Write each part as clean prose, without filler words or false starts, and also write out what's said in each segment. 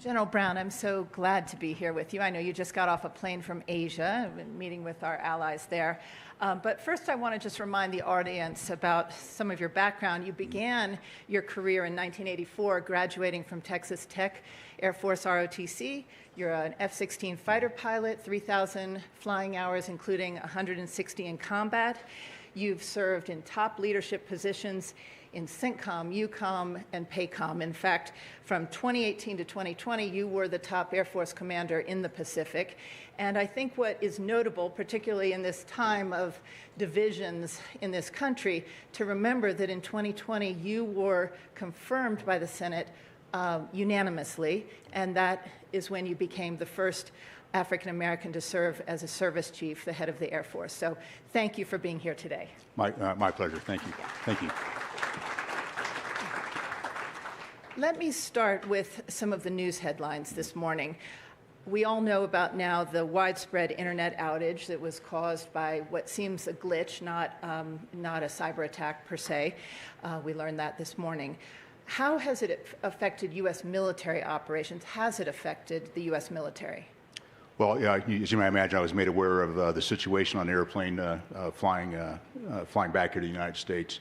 General Brown, I'm so glad to be here with you. I know you just got off a plane from Asia, meeting with our allies there. But first, I want to just remind the audience about some of your background. You began your career in 1984, graduating from Texas Tech Air Force ROTC. You're an F-16 fighter pilot, 3,000 flying hours, including 160 in combat. You've served in top leadership positions in CENTCOM, EUCOM, and PACOM. In fact, from 2018 to 2020, you were the top Air Force commander in the Pacific. And I think what is notable, particularly in this time of divisions in this country, to remember that in 2020, you were confirmed by the Senate unanimously, and that is when you became the first African American to serve as a service chief, the head of the Air Force. So thank you for being here today. My pleasure. Thank you. Thank you. Let me start with some of the news headlines this morning. We all know about now the widespread internet outage that was caused by what seems a glitch, not a cyber attack per se. We learned that this morning. How has it affected U.S. military operations? Has it affected the U.S. military? Well, yeah, as you might imagine, I was made aware of the situation on the airplane flying back here to the United States.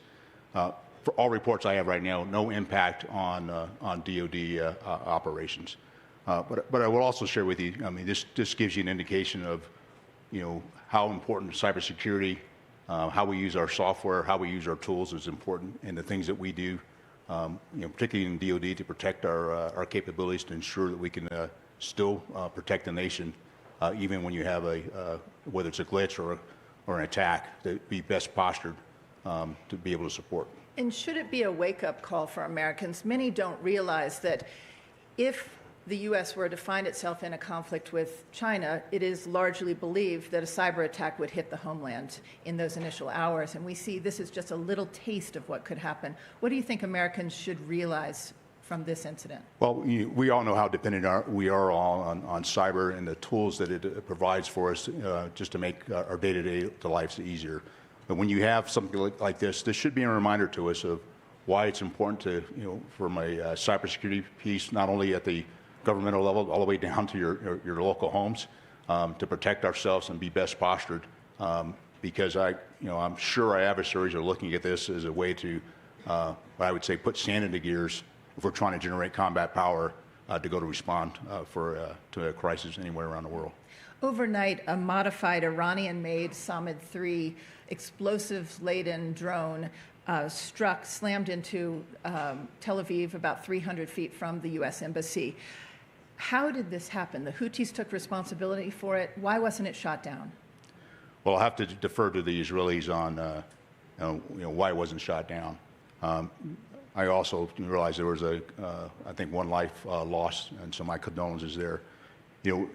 For all reports I have right now, no impact on DoD operations. But I will also share with you, I mean, this gives you an indication of, how important cybersecurity, how we use our software, how we use our tools is important, and the things that we do, particularly in DoD, to protect our capabilities, to ensure that we can still protect the nation, even when you have whether it's a glitch or an attack, to be best postured to be able to support. And should it be a wake-up call for Americans? Many don't realize that if the U.S. were to find itself in a conflict with China, it is largely believed that a cyber attack would hit the homeland in those initial hours. And we see this is just a little taste of what could happen. What do you think Americans should realize from this incident? Well, we all know how dependent we are all on cyber and the tools that it provides for us just to make our day-to-day lives easier. But when you have something like this should be a reminder to us of why it's important to, from a cybersecurity piece, not only at the governmental level, all the way down to your local homes, to protect ourselves and be best postured. Because I'm sure our adversaries are looking at this as a way to, I would say, put sand into gears if we're trying to generate combat power to go to respond to a crisis anywhere around the world. Overnight, a modified Iranian-made Samad-3 explosives-laden drone slammed into Tel Aviv, about 300 feet from the U.S. Embassy. How did this happen? The Houthis took responsibility for it. Why wasn't it shot down? Well, I'll have to defer to the Israelis on why it wasn't shot down. I also realize there was I think one life lost, and so my condolences there.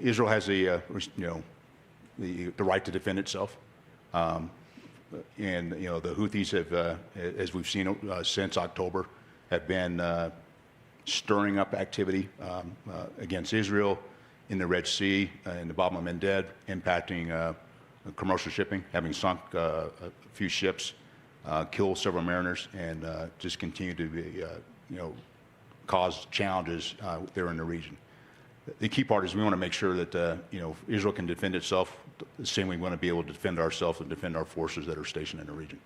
Israel has the right to defend itself, and the Houthis have, as we've seen since October, have been stirring up activity against Israel in the Red Sea, in the Bab el-Mandeb, impacting commercial shipping, having sunk a few ships, killed several mariners, and just continue to be, cause challenges there in the region. The key part is we want to make sure that Israel can defend itself the same way we want to be able to defend ourselves and defend our forces that are stationed in the region.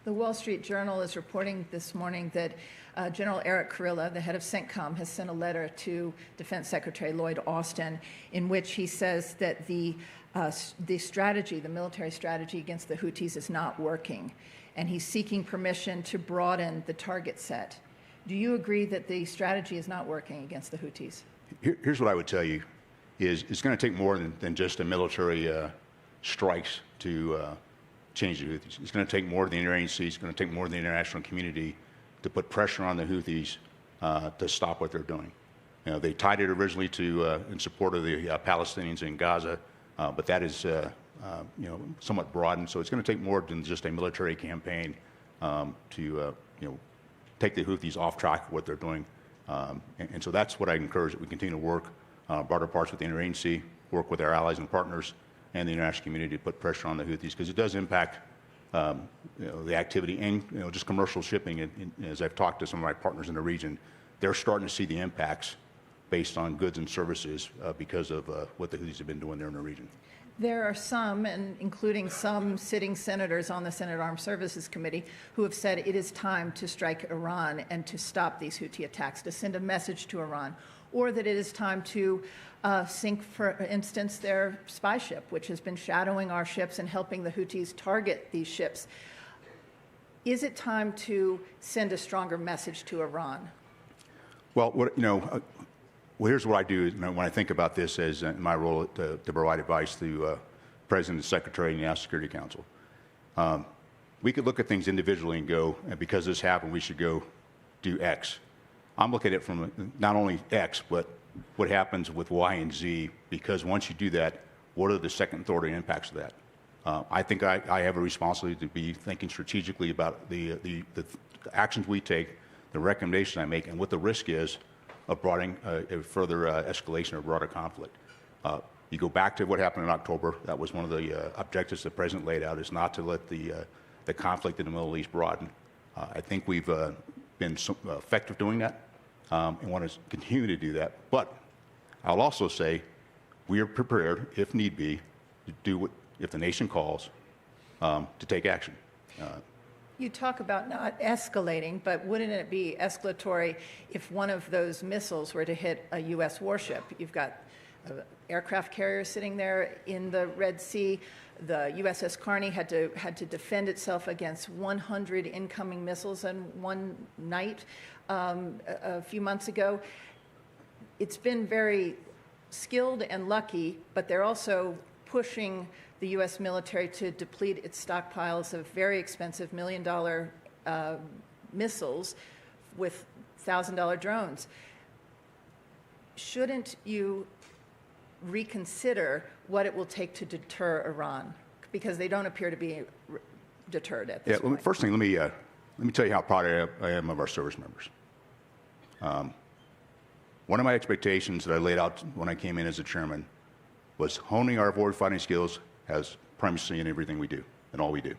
The Wall Street Journal is reporting this morning that General Eric Kurilla, the head of CENTCOM, has sent a letter to Defense Secretary Lloyd Austin in which he says that the strategy, the military strategy against the Houthis is not working, and he's seeking permission to broaden the target set. Do you agree that the strategy is not working against the Houthis? Here's what I would tell you, is it's going to take more than just a military strikes to change the Houthis. It's going to take more than the interagency, it's going to take more than the international community to put pressure on the Houthis to stop what they're doing. They tied it originally in support of the Palestinians in Gaza, but that is somewhat broadened. So it's going to take more than just a military campaign to take the Houthis off track of what they're doing. And so that's what I encourage, that we continue to work broader parts with the interagency, work with our allies and partners and the international community to put pressure on the Houthis, because it does impact the activity and just commercial shipping. And as I've talked to some of my partners in the region, they're starting to see the impacts based on goods and services because of what the Houthis have been doing there in the region. There are some, and including some sitting senators on the Senate Armed Services Committee, who have said it is time to strike Iran and to stop these Houthi attacks, to send a message to Iran, or that it is time to sink, for instance, their spy ship, which has been shadowing our ships and helping the Houthis target these ships. Is it time to send a stronger message to Iran? Well, well, here's what I do when I think about this as in my role to provide advice to President and Secretary and the National Security Council. We could look at things individually and go, and because this happened, we should go do X. I'm looking at it from not only X, but what happens with Y and Z, because once you do that, what are the second and third impacts of that? I think I have a responsibility to be thinking strategically about the actions we take, the recommendation I make, and what the risk is of bringing a further escalation or broader conflict. You go back to what happened in October. That was one of the objectives the President laid out, is not to let the conflict in the Middle East broaden. I think we've been effective doing that and want to continue to do that. But I'll also say we are prepared, if need be, to do what, if the nation calls, to take action. You talk about not escalating, but wouldn't it be escalatory if one of those missiles were to hit a U.S. warship? You've got an aircraft carrier sitting there in the Red Sea. The USS Carney had to defend itself against 100 incoming missiles in one night a few months ago. It's been very skilled and lucky, but they're also pushing the U.S. military to deplete its stockpiles of very expensive $1 million missiles with $1,000 drones. Shouldn't you reconsider what it will take to deter Iran? Because they don't appear to be deterred at this point. First thing, let me tell you how proud I am of our service members. One of my expectations that I laid out when I came in as a chairman was honing our forward fighting skills has primacy in everything we do and all we do.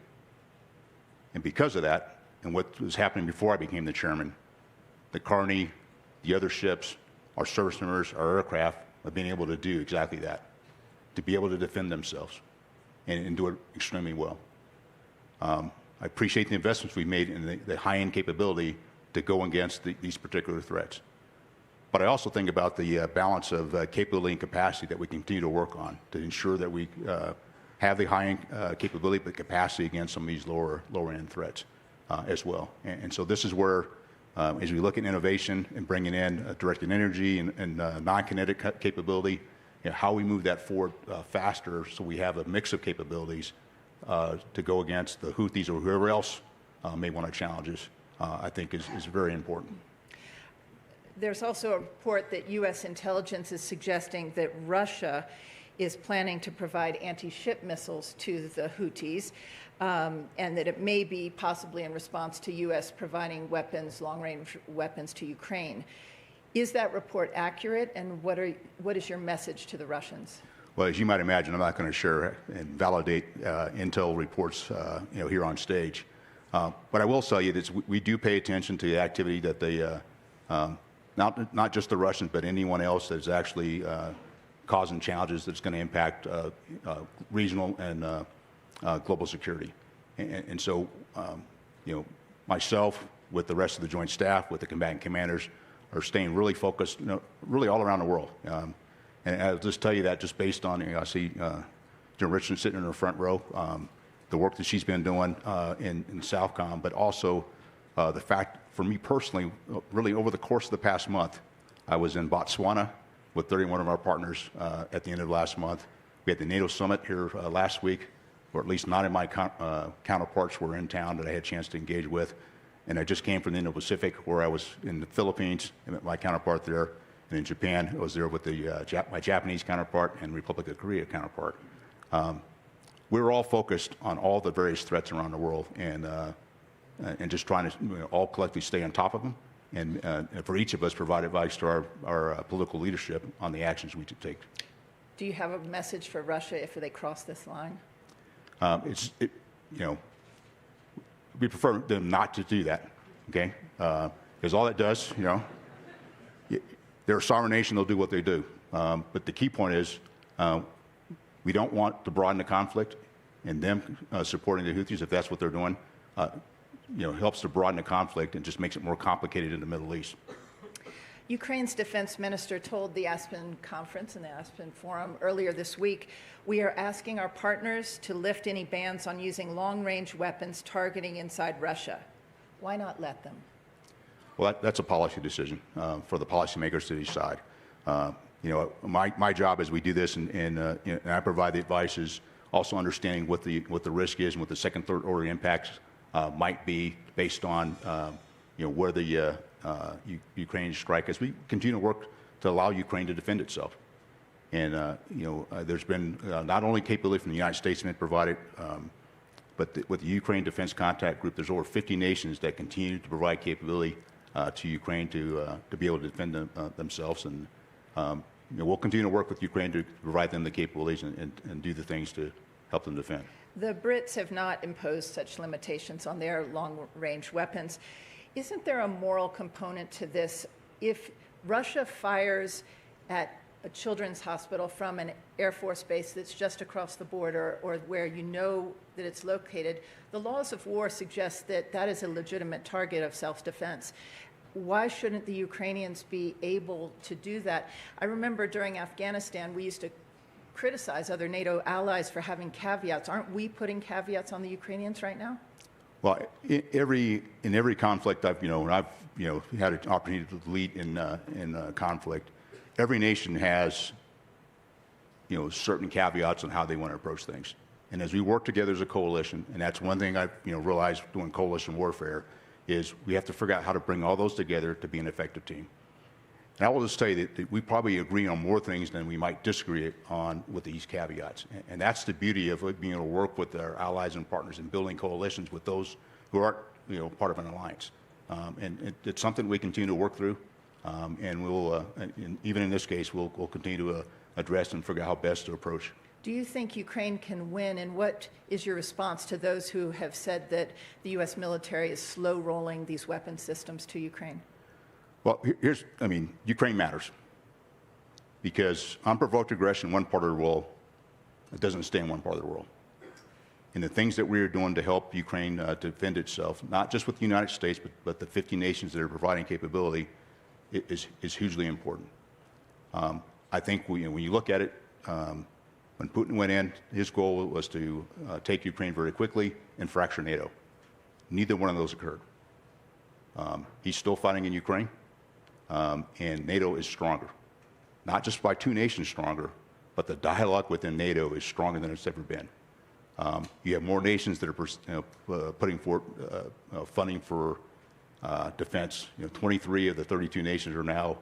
And because of that, and what was happening before I became the chairman, the Carney, the other ships, our service members, our aircraft have been able to do exactly that, to be able to defend themselves and do it extremely well. I appreciate the investments we've made in the high-end capability to go against these particular threats. But I also think about the balance of capability and capacity that we continue to work on to ensure that we have the high-end capability but capacity against some of these lower-end threats as well. And so this is where, as we look at innovation and bringing in directed energy and non-kinetic capability, how we move that forward faster so we have a mix of capabilities to go against the Houthis or whoever else may want to challenge us, I think is very important. There's also a report that U.S. intelligence is suggesting that Russia is planning to provide anti-ship missiles to the Houthis, and that it may be possibly in response to U.S. providing weapons, long-range weapons to Ukraine. Is that report accurate, and what is your message to the Russians? Well, as you might imagine, I'm not going to share and validate intel reports here on stage. But I will tell you that we do pay attention to the activity that they not just the Russians, but anyone else that's actually causing challenges that's going to impact regional and global security. And so, myself, with the rest of the Joint Staff, with the combatant commanders, are staying really focused, really all around the world. And I'll just tell you that just based on, I see Jim Richardson sitting in the front row, the work that she's been doing in Southcom, but also the fact, for me personally, really over the course of the past month, I was in Botswana with 31 of our partners at the end of last month. We had the NATO summit here last week, or at least 9 of my counterparts were in town that I had a chance to engage with. And I just came from the Indo-Pacific, where I was in the Philippines, and met my counterpart there. And in Japan, I was there with my Japanese counterpart and Republic of Korea counterpart. We're all focused on all the various threats around the world, and just trying to all collectively stay on top of them, and for each of us provide advice to our political leadership on the actions we should take. Do you have a message for Russia if they cross this line? We prefer them not to do that, okay? Because all it does, they're a sovereign nation, they'll do what they do. But the key point is we don't want to broaden the conflict, and them supporting the Houthis, if that's what they're doing, helps to broaden the conflict and just makes it more complicated in the Middle East. Ukraine's defense minister told the Aspen conference and the Aspen forum earlier this week, we are asking our partners to lift any bans on using long-range weapons targeting inside Russia. Why not let them? Well, that's a policy decision for the policymakers to decide. My job as we do this, and I provide the advice, is also understanding what the risk is and what the second, third order impacts might be based on where the Ukrainian strike as we continue to work to allow Ukraine to defend itself. And there's been not only capability from the United States been provided, but with the Ukraine Defense Contact Group, there's over 50 nations that continue to provide capability to Ukraine to be able to defend themselves. And we'll continue to work with Ukraine to provide them the capabilities and do the things to help them defend. The Brits have not imposed such limitations on their long-range weapons. Isn't there a moral component to this? If Russia fires at a children's hospital from an Air Force base that's just across the border or where you know that it's located, the laws of war suggest that that is a legitimate target of self-defense. Why shouldn't the Ukrainians be able to do that? I remember during Afghanistan, we used to criticize other NATO allies for having caveats. Aren't we putting caveats on the Ukrainians right now? Well, in every conflict I've had an opportunity to lead in conflict, every nation has certain caveats on how they want to approach things. And as we work together as a coalition, and that's one thing I've realized doing coalition warfare, is we have to figure out how to bring all those together to be an effective team. And I will just tell you that we probably agree on more things than we might disagree on with these caveats. And that's the beauty of being able to work with our allies and partners and building coalitions with those who aren't part of an alliance. And it's something we continue to work through. And we'll, and even in this case, we'll continue to address and figure out how best to approach. Do you think Ukraine can win? And what is your response to those who have said that the U.S. military is slow rolling these weapon systems to Ukraine? Well, Ukraine matters because unprovoked aggression in one part of the world, it doesn't stay in one part of the world. And the things that we're doing to help Ukraine defend itself, not just with the United States, but the 50 nations that are providing capability, is hugely important. I think when you look at it, when Putin went in, his goal was to take Ukraine very quickly and fracture NATO. Neither one of those occurred. He's still fighting in Ukraine. And NATO is stronger, not just by two nations stronger, but the dialogue within NATO is stronger than it's ever been. You have more nations that are putting forth funding for defense. 23 of the 32 nations are now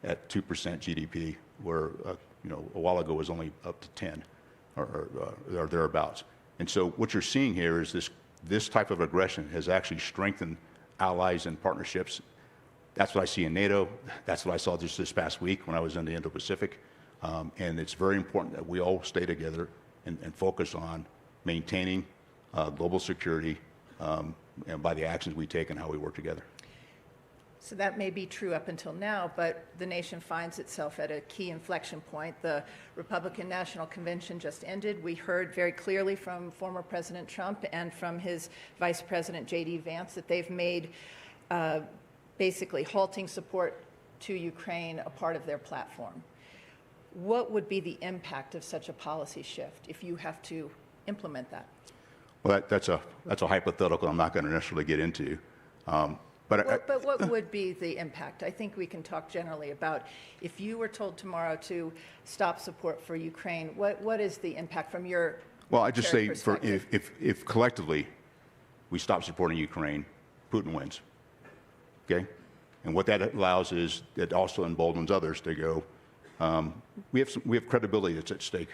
at 2% GDP, where a while ago was only up to 10 or thereabouts. And so what you're seeing here is this type of aggression has actually strengthened allies and partnerships. That's what I see in NATO. That's what I saw just this past week when I was in the Indo-Pacific. And it's very important that we all stay together and focus on maintaining global security and by the actions we take and how we work together. So that may be true up until now, but the nation finds itself at a key inflection point. The Republican National Convention just ended. We heard very clearly from former President Trump and from his Vice President J.D. Vance that they've made basically halting support to Ukraine a part of their platform. What would be the impact of such a policy shift if you have to implement that? Well, that's a hypothetical I'm not going to necessarily get into. But what would be the impact? I think we can talk generally about if you were told tomorrow to stop support for Ukraine, what is the impact from your Well, I just say if collectively we stop supporting Ukraine, Putin wins. Okay? And what that allows is it also emboldens others to go, we have credibility that's at stake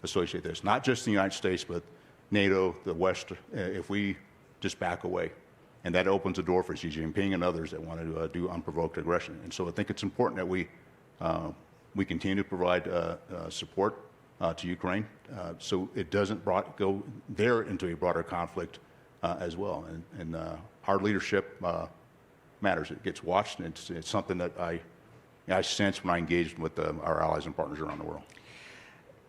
associated with this. Not just the United States, but NATO, the West, if we just back away. And that opens the door for Xi Jinping and others that want to do unprovoked aggression. And so I think it's important that we continue to provide support to Ukraine so it doesn't go there into a broader conflict as well. And our leadership matters. It gets watched, and it's something that I I sense when I engage with our allies and partners around the world.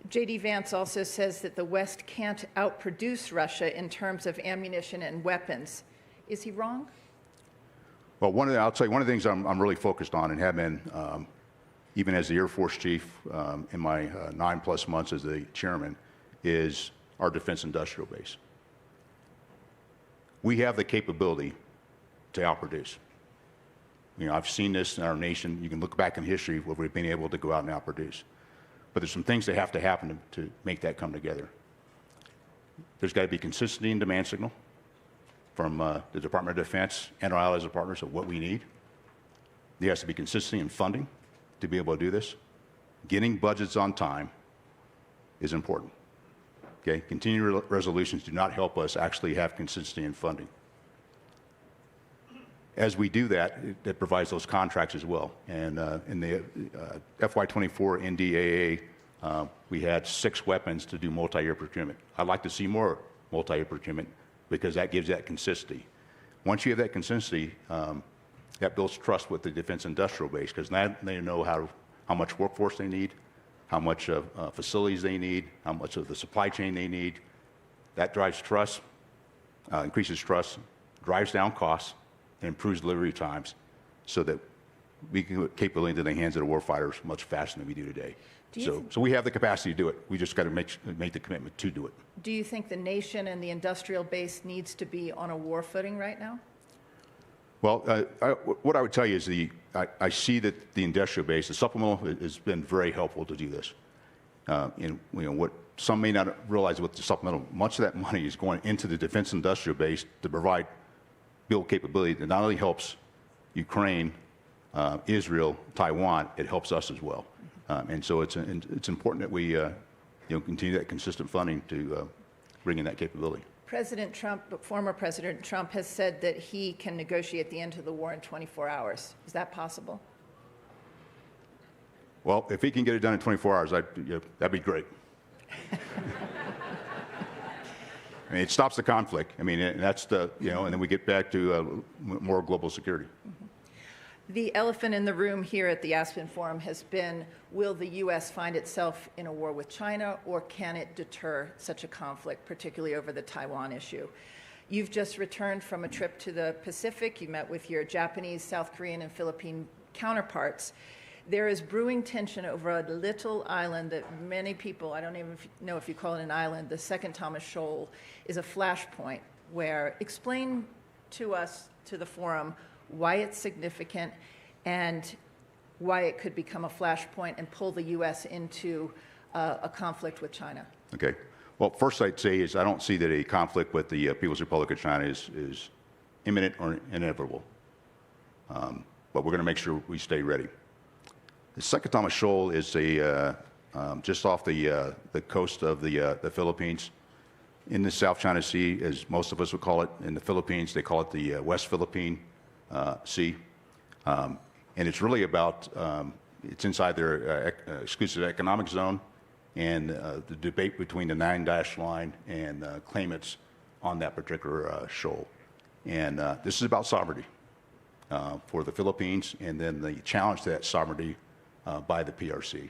J.D. Vance also says that the West can't outproduce Russia in terms of ammunition and weapons. Is he wrong? Well, I'll tell you, one of the things I'm really focused on and have been, even as the Air Force Chief in my 9+ months as the chairman, is our defense industrial base. We have the capability to outproduce. I've seen this in our nation. You can look back in history where we've been able to go out and outproduce. But there's some things that have to happen to make that come together. There's got to be consistency in demand signal from the Department of Defense and our allies and partners of what we need. There has to be consistency in funding to be able to do this. Getting budgets on time is important. Okay? Continuing resolutions do not help us actually have consistency in funding. As we do that, it provides those contracts as well. And in the FY24 NDAA, we had 6 weapons to do multi-year procurement. I'd like to see more multi-year procurement because that gives that consistency. Once you have that consistency, that builds trust with the defense industrial base because now they know how much workforce they need, how much facilities they need, how much of the supply chain they need. That drives trust, increases trust, drives down costs, and improves delivery times so that we can get capability into the hands of the warfighters much faster than we do today. So we have the capacity to do it. We just got to make the commitment to do it. Do you think the nation and the industrial base needs to be on a war footing right now? Well, what I would tell you is I see that the industrial base, the supplemental, has been very helpful to do this. What some may not realize with the supplemental, much of that money is going into the defense industrial base to build capability that not only helps Ukraine, Israel, Taiwan, it helps us as well. And so it's important that we continue that consistent funding to bring in that capability. President Trump, former President Trump, has said that he can negotiate the end of the war in 24 hours. Is that possible? Well, if he can get it done in 24 hours, that'd be great. I mean, it stops the conflict. I mean, and that's and then we get back to more global security. Mm-hmm. The elephant in the room here at the Aspen Forum has been, will the U.S. find itself in a war with China, or can it deter such a conflict, particularly over the Taiwan issue? You've just returned from a trip to the Pacific. You met with your Japanese, South Korean, and Philippine counterparts. There is brewing tension over a little island that many people, I don't even know if you call it an island, the Second Thomas Shoal, is a flashpoint where, explain to us, to the forum, why it's significant and why it could become a flashpoint and pull the U.S. into a conflict with China. Okay. Well, first I'd say is I don't see that a conflict with the People's Republic of China is imminent or inevitable. But we're going to make sure we stay ready. The Second Thomas Shoal is just off the coast of the Philippines, in the South China Sea, as most of us would call it. In the Philippines, they call it the West Philippine Sea. And it's really about, it's inside their exclusive economic zone, and the debate between the 9-dash line and claimants on that particular shoal. And this is about sovereignty for the Philippines, and then the challenge to that sovereignty by the PRC.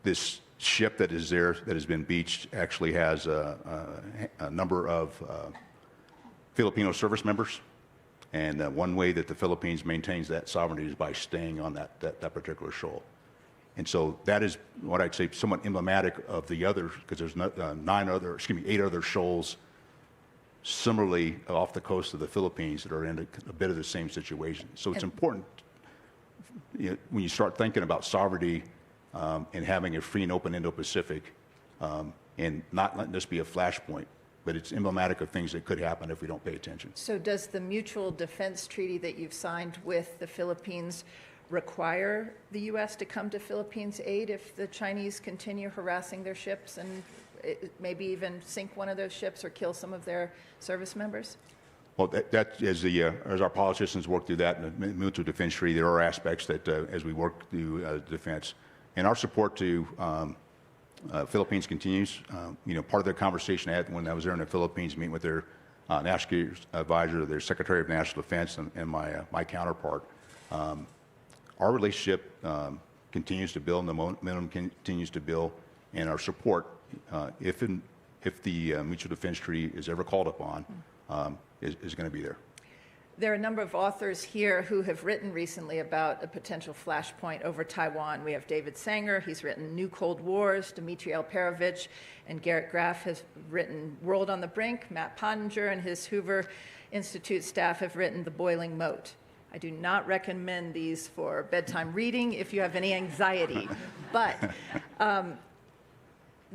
This ship that is there, that has been beached, actually has a number of Filipino service members. And one way that the Philippines maintains that sovereignty is by staying on that particular shoal. And so that is what I'd say somewhat emblematic of the others, because there's 8 other shoals similarly off the coast of the Philippines that are in a bit of the same situation. So it's important when you start thinking about sovereignty and having a free and open Indo-Pacific and not letting this be a flashpoint, but it's emblematic of things that could happen if we don't pay attention. So does the mutual defense treaty that you've signed with the Philippines require the U.S. to come to Philippines aid if the Chinese continue harassing their ships and maybe even sink one of those ships or kill some of their service members? Well, as our politicians work through that in the mutual defense treaty, there are aspects that as we work through defense. And our support to Philippines continues. Part of the conversation I had when I was there in the Philippines, meeting with their National Advisor, their Secretary of National Defense, and my counterpart. Our relationship continues to build, and the momentum continues to build, and our support, if the mutual defense treaty is ever called upon, is going to be there. There are a number of authors here who have written recently about a potential flashpoint over Taiwan. We have David Sanger, he's written New Cold Wars, Dmitry Alperovitch and Garrett Graff has written World on the Brink, Matt Pottinger and his Hoover Institute staff have written The Boiling Moat. I do not recommend these for bedtime reading if you have any anxiety, but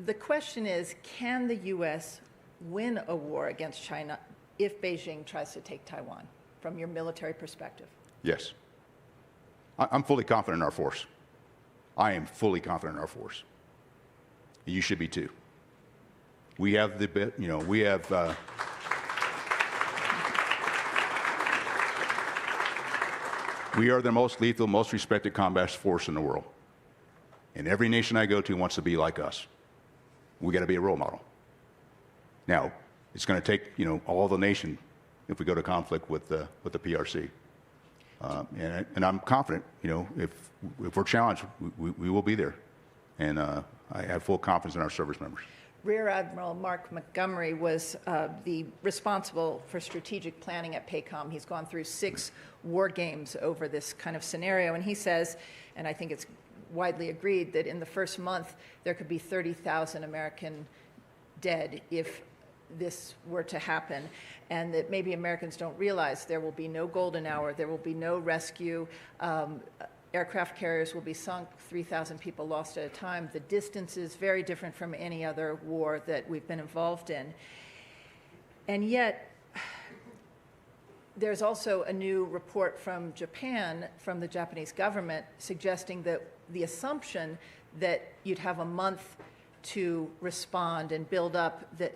the question is, can the U.S. win a war against China if Beijing tries to take Taiwan, from your military perspective? Yes. I'm fully confident in our force. I am fully confident in our force. You should be too. We have the, we have, we are the most lethal, most respected combat force in the world. And every nation I go to wants to be like us. We got to be a role model. Now, it's going to take, all the nation if we go to conflict with the PRC. And I'm confident, if we're challenged, we will be there. And I have full confidence in our service members. Rear Admiral Mark Montgomery was the responsible for strategic planning at PACOM. He's gone through 6 war games over this kind of scenario, and he says, and I think it's widely agreed, that in the first month there could be 30,000 American dead if this were to happen, and that maybe Americans don't realize there will be no golden hour, there will be no rescue, aircraft carriers will be sunk, 3,000 people lost at a time. The distance is very different from any other war that we've been involved in. And yet, there's also a new report from Japan, from the Japanese government, suggesting that the assumption that you'd have a month to respond and build up, that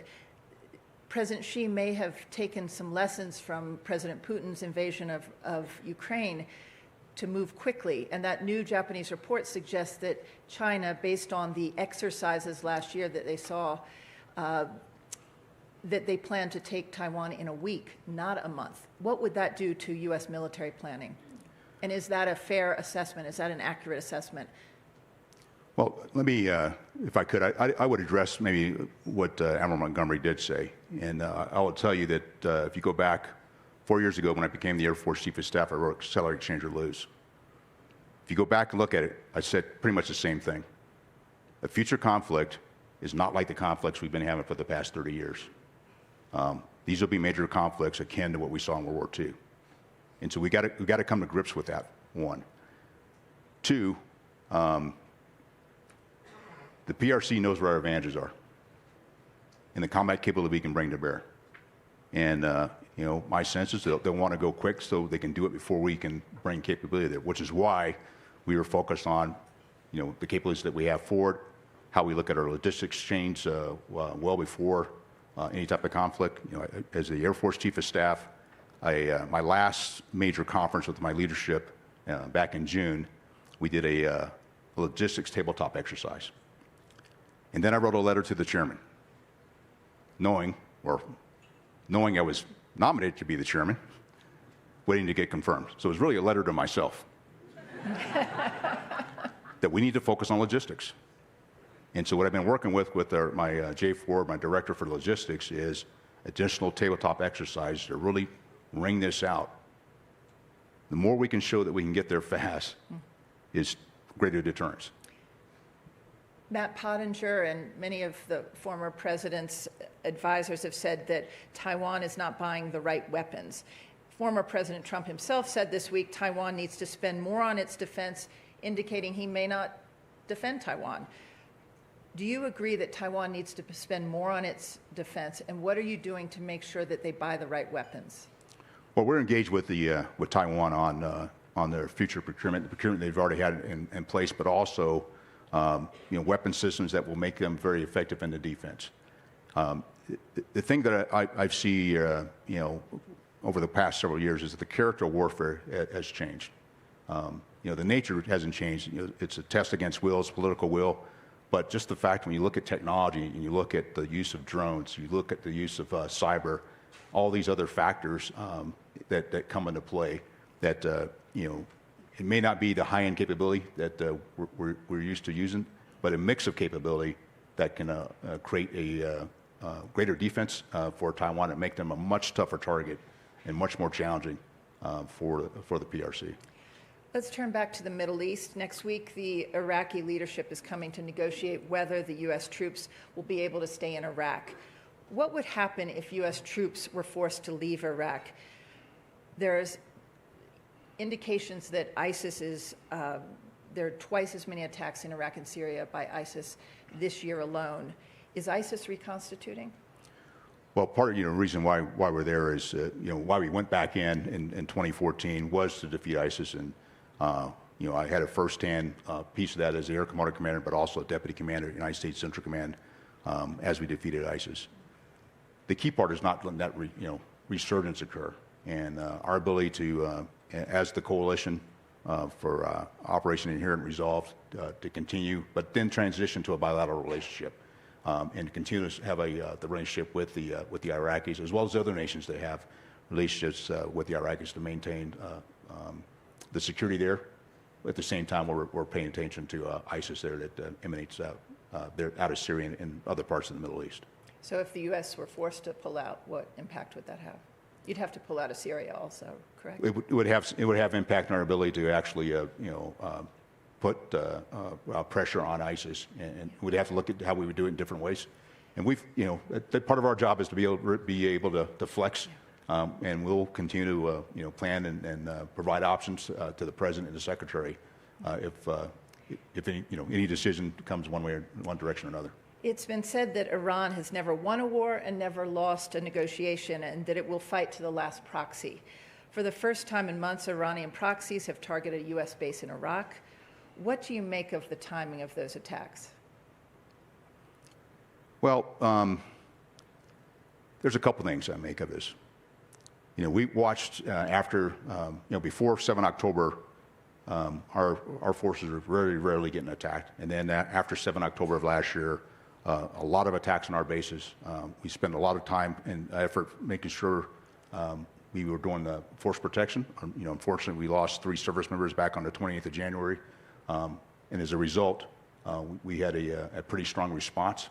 President Xi may have taken some lessons from President Putin's invasion of Ukraine to move quickly. And that new Japanese report suggests that China, based on the exercises last year that they saw, that they plan to take Taiwan in a week, not a month. What would that do to U.S. military planning? And is that a fair assessment? Is that an accurate assessment? Well, let me, if I could, I would address maybe what Admiral Montgomery did say. And I will tell you that if you go back 4 years ago when I became the Air Force Chief of Staff, I wrote Accelerate, Change, or Lose. If you go back and look at it, I said pretty much the same thing. A future conflict is not like the conflicts we've been having for the past 30 years. These will be major conflicts akin to what we saw in World War II. And so we got to come to grips with that, one. Two, the PRC knows where our advantages are and the combat capability we can bring to bear. And my sense is they'll want to go quick so they can do it before we can bring capability there, which is why we were focused on, the capabilities that we have forward, how we look at our logistics chains well before any type of conflict. As the Air Force Chief of Staff, my last major conference with my leadership back in June, we did a logistics tabletop exercise. And then I wrote a letter to the chairman, knowing I was nominated to be the chairman, waiting to get confirmed. So it was really a letter to myself that we need to focus on logistics. And so what I've been working with my J4, my director for logistics, is additional tabletop exercises to really wring this out. The more we can show that we can get there fast is greater deterrence. Matt Pottinger and many of the former president's advisors have said that Taiwan is not buying the right weapons. Former President Trump himself said this week Taiwan needs to spend more on its defense, indicating he may not defend Taiwan. Do you agree that Taiwan needs to spend more on its defense, and what are you doing to make sure that they buy the right weapons? Well, we're engaged with Taiwan on their future procurement, the procurement they've already had in place, but also weapon systems that will make them very effective in the defense. The thing that I've seen, over the past several years is that the character of warfare has changed. The nature hasn't changed. It's a test against will, it's political will, but just the fact when you look at technology and you look at the use of drones, you look at the use of cyber, all these other factors that come into play that, it may not be the high-end capability that we're used to using, but a mix of capability that can create a greater defense for Taiwan and make them a much tougher target and much more challenging for the PRC. Let's turn back to the Middle East. Next week, the Iraqi leadership is coming to negotiate whether the U.S. troops will be able to stay in Iraq. What would happen if U.S. troops were forced to leave Iraq? There's indications that ISIS is, there are twice as many attacks in Iraq and Syria by ISIS this year alone. Is ISIS reconstituting? Well, part of the reason why we're there is why we went back in 2014 was to defeat ISIS, and I had a firsthand piece of that as the Air Commodity Commander, but also a Deputy Commander of the United States Central Command as we defeated ISIS. The key part is not letting that resurgence occur, and our ability to, as the coalition for Operation Inherent Resolve, to continue, but then transition to a bilateral relationship. And continue to have the relationship with the Iraqis, as well as other nations that have relationships with the Iraqis, to maintain the security there. At the same time, we're paying attention to ISIS there that emanates out of Syria and other parts of the Middle East. So if the U.S. were forced to pull out, what impact would that have? You'd have to pull out of Syria also, correct? It would have impact on our ability to actually put pressure on ISIS, and we'd have to look at how we would do it in different ways. And that part of our job is to be able to flex, and we'll continue to plan and provide options to the President and the Secretary if any decision comes one way or one direction or another. It's been said that Iran has never won a war and never lost a negotiation, and that it will fight to the last proxy. For the first time in months, Iranian proxies have targeted a U.S. base in Iraq. What do you make of the timing of those attacks? Well, there's a couple things I make of this. We watched after, before 7 October, our forces were very rarely getting attacked. And then after 7 October of last year, a lot of attacks on our bases. We spent a lot of time and effort making sure we were doing the force protection. Unfortunately, we lost 3 service members back on the 28th of January. And as a result, we had a pretty strong response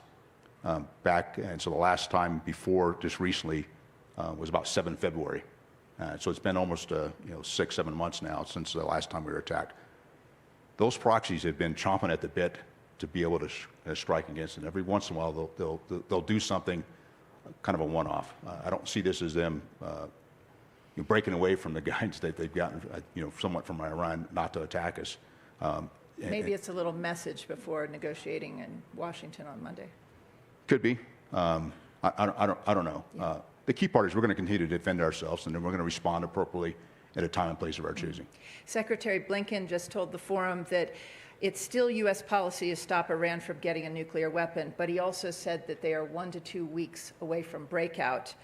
back. And so the last time before, just recently, was about 7 February. So it's been almost 6-7 months now since the last time we were attacked. Those proxies have been chomping at the bit to be able to strike against, and every once in a while they'll do something, kind of a one-off. I don't see this as them breaking away from the guidance that they've gotten, somewhat from Iran not to attack us. Maybe it's a little message before negotiating in Washington on Monday. Could be. I don't know. Yeah. The key part is we're going to continue to defend ourselves, and then we're going to respond appropriately at a time and place of our choosing. Secretary Blinken just told the forum that it's still U.S. policy to stop Iran from getting a nuclear weapon, but he also said that they are 1 to 2 weeks away from breakout.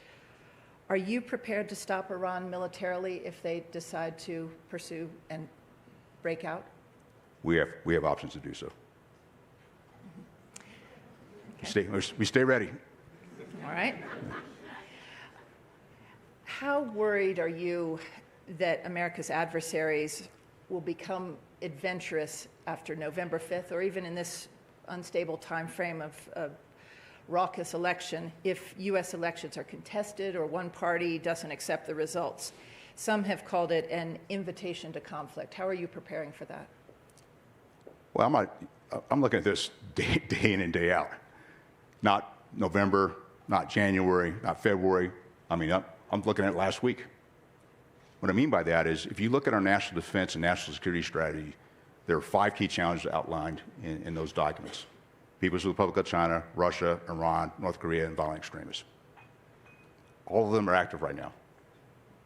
Are you prepared to stop Iran militarily if they decide to pursue and break out? We have options to do so. Okay. We stay ready. All right. How worried are you that America's adversaries will become adventurous after November 5th, or even in this unstable time frame of a raucous election, if U.S. elections are contested or one party doesn't accept the results? Some have called it an invitation to conflict. How are you preparing for that? Well, I'm looking at this day in and day out. Not November, not January, not February. I'm looking at last week. What I mean by that is, if you look at our national defense and national security strategy, there are 5 key challenges outlined in those documents: People's Republic of China, Russia, Iran, North Korea, and violent extremists. All of them are active right now,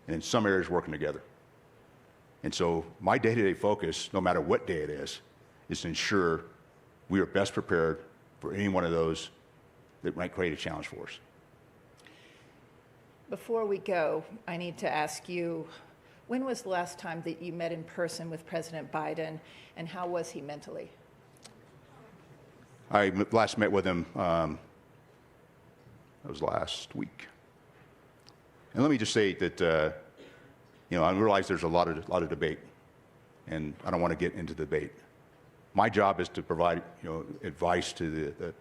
and in some areas working together. And so my day-to-day focus, no matter what day it is to ensure we are best prepared for any one of those that might create a challenge for us. Before we go, I need to ask you, when was the last time that you met in person with President Biden, and how was he mentally? I last met with him, that was last week. And let me just say that, I realize there's a lot of debate, and I don't want to get into debate. My job is to provide, advice to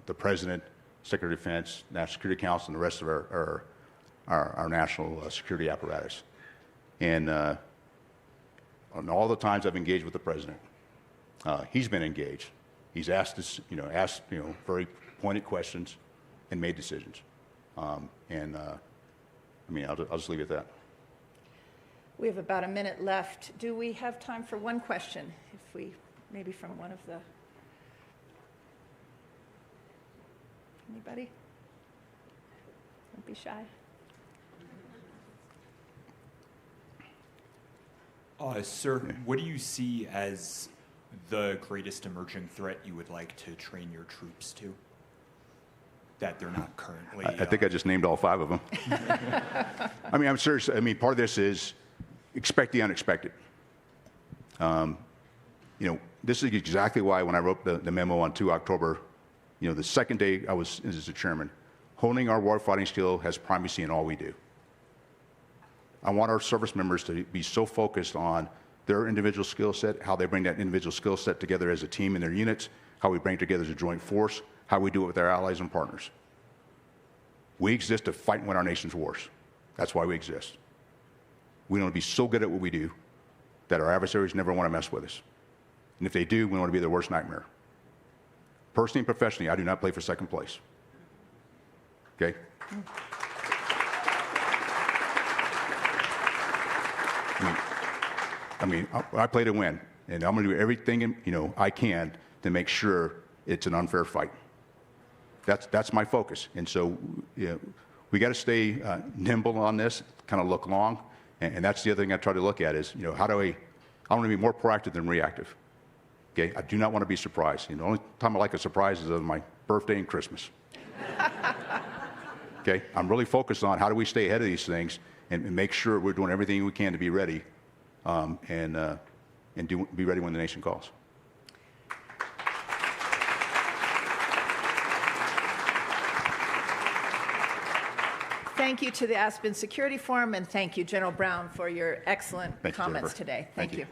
the President, Secretary of Defense, National Security Council, and the rest of our national security apparatus. And on all the times I've engaged with the President, he's been engaged. He's asked us, very pointed questions and made decisions. I'll just leave it at that. We have about a minute left. Do we have time for one question? Maybe from one of the, anybody? Don't be shy. Sir, what do you see as the greatest emerging threat you would like to train your troops to that they're not currently? I think I just named all 5 of them. I'm serious. Part of this is expect the unexpected. This is exactly why when I wrote the memo on 2 October, the second day I was as the chairman, honing our warfighting skill has primacy in all we do. I want our service members to be so focused on their individual skill set, how they bring that individual skill set together as a team in their units, how we bring it together as a joint force, how we do it with our allies and partners. We exist to fight and win our nation's wars. That's why we exist. We want to be so good at what we do that our adversaries never want to mess with us. And if they do, we want to be their worst nightmare. Personally and professionally, I do not play for second place. Okay? I play to win, and I'm going to do everything I can to make sure it's an unfair fight. That's my focus, and so we got to stay nimble on this, kind of look long, and that's the other thing I try to look at is how do I want to be more proactive than reactive. Okay, I do not want to be surprised. The only time I like a surprise is on my birthday and Christmas. Okay, I'm really focused on how do we stay ahead of these things and make sure we're doing everything we can to be ready, and be ready when the nation calls. Thank you to the Aspen Security Forum, and thank you, General Brown, for your excellent comments today. Thank you.